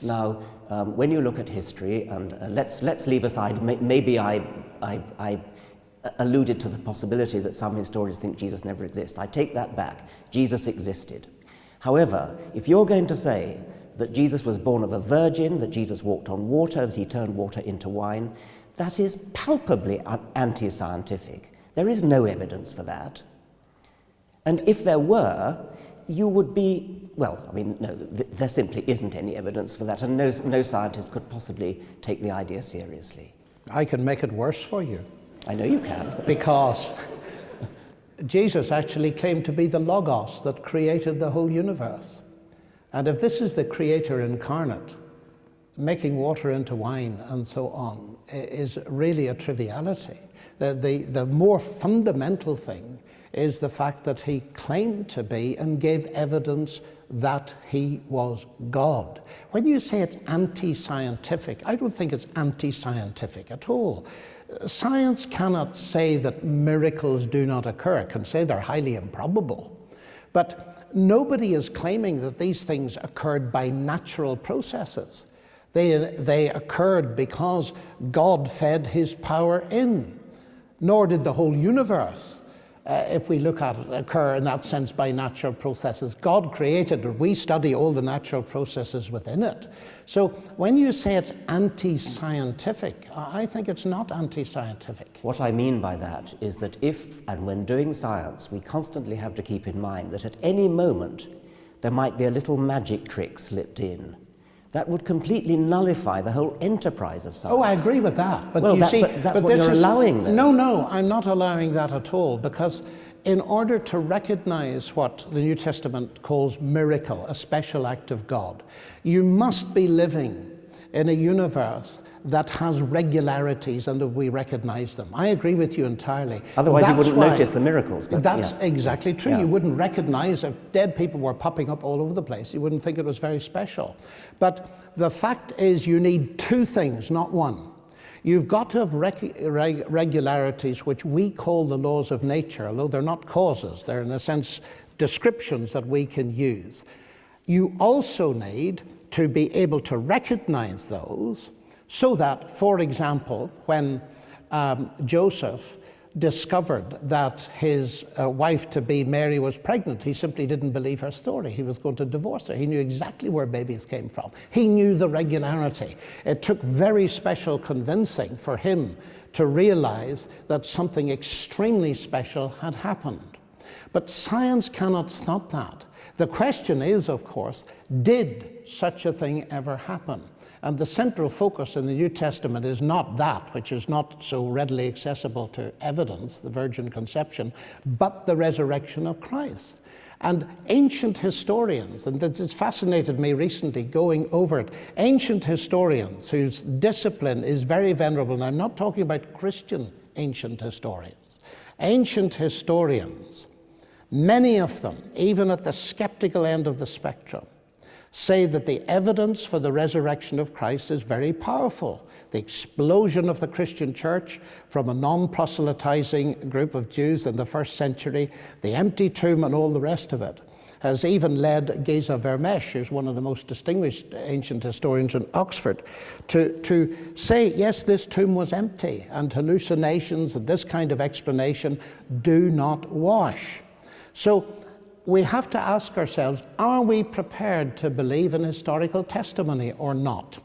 Now, when you look at history, and let's leave aside, maybe I alluded to the possibility that some historians think Jesus never existed. I take that back. Jesus existed. However, if you're going to say that Jesus was born of a virgin, that Jesus walked on water, that he turned water into wine, that is palpably anti-scientific. There is no evidence for that. And if there were, you would be, well, I mean, no, there simply isn't any evidence for that, and no scientist could possibly take the idea seriously. I can make it worse for you. I know you can. Because Jesus actually claimed to be the Logos that created the whole universe. And if this is the Creator incarnate, making water into wine and so on is really a triviality. The more fundamental thing is the fact that he claimed to be and gave evidence that he was God. When you say it's anti-scientific, I don't think it's anti-scientific at all. Science cannot say that miracles do not occur. It can say they're highly improbable. But nobody is claiming that these things occurred by natural processes. They occurred because God fed his power in. Nor did the whole universe, if we look at it, occur in that sense by natural processes. God created it. We study all the natural processes within it. So when you say it's anti-scientific, I think it's not anti-scientific. What I mean by that is that if and when doing science, we constantly have to keep in mind that at any moment there might be a little magic trick slipped in. That would completely nullify the whole enterprise of science. Oh, I agree with that. But well, you see, but that's what you're allowing then. No, I'm not allowing that at all, because in order to recognize what the New Testament calls miracle, a special act of God, you must be living in a universe that has regularities and that we recognize them. I agree with you entirely. Otherwise you wouldn't notice the miracles. But that's exactly true. Yeah. You wouldn't recognize if dead people were popping up all over the place. You wouldn't think it was very special. But the fact is you need two things, not one. You've got to have regularities which we call the laws of nature, although they're not causes. They're in a sense descriptions that we can use. You also need to be able to recognize those so that, for example, when Joseph discovered that his wife-to-be Mary was pregnant, he simply didn't believe her story. He was going to divorce her. He knew exactly where babies came from. He knew the regularity. It took very special convincing for him to realize that something extremely special had happened. But science cannot stop that. The question is, of course, did such a thing ever happen? And the central focus in the New Testament is not that, which is not so readily accessible to evidence, the virgin conception, but the resurrection of Christ. And ancient historians, and it's fascinated me recently going over it, ancient historians whose discipline is very venerable, and I'm not talking about Christian ancient historians, ancient historians, many of them, even at the skeptical end of the spectrum, say that the evidence for the resurrection of Christ is very powerful. The explosion of the Christian church from a non-proselytizing group of Jews in the first century, the empty tomb and all the rest of it, has even led Geza Vermesh, who's one of the most distinguished ancient historians in Oxford, to say, yes, this tomb was empty, and hallucinations and this kind of explanation do not wash. So we have to ask ourselves, are we prepared to believe in historical testimony or not?